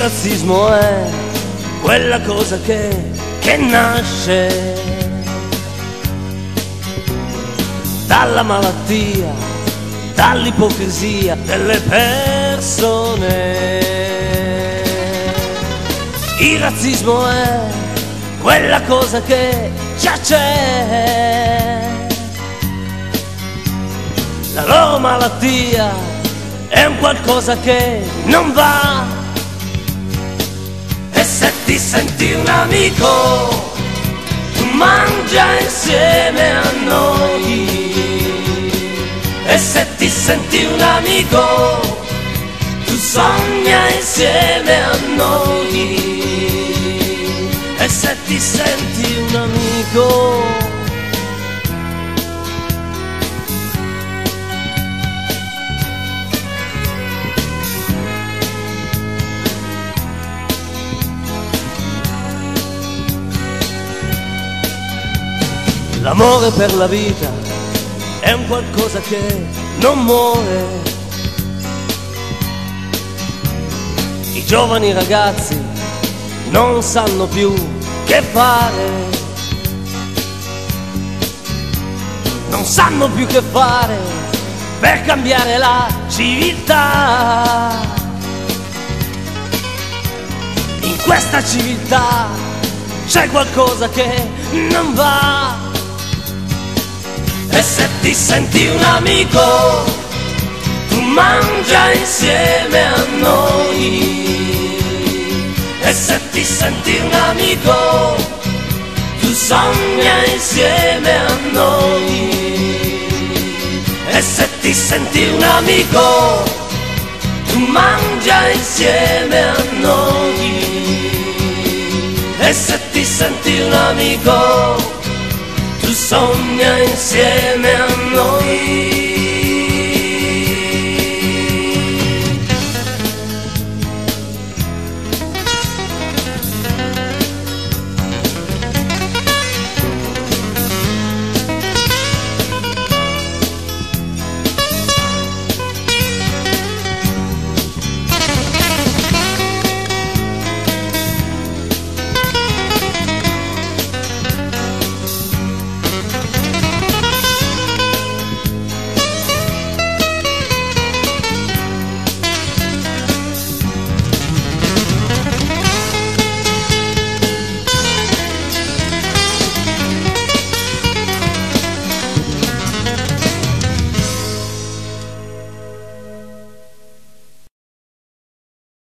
razzismo è quella cosa che nasce dalla malattia, dall'ipocrisia delle persone. Il razzismo è quella cosa che già c'è. La loro malattia è un qualcosa che non va. E se ti senti un amico, tu mangia insieme a noi. E se ti senti un amico, tu sogna insieme a noi. E se ti senti un amico, l'amore per la vita è un qualcosa che non muore. I giovani ragazzi non sanno più che fare, non sanno più che fare per cambiare la civiltà. In questa civiltà c'è qualcosa che non va. E se ti senti un amico, tu mangia insieme a noi. E se ti senti un amico, tu sogna insieme a noi. E se ti senti un amico, tu mangia insieme a noi. E se ti senti un amico, tu sogna insieme a noi.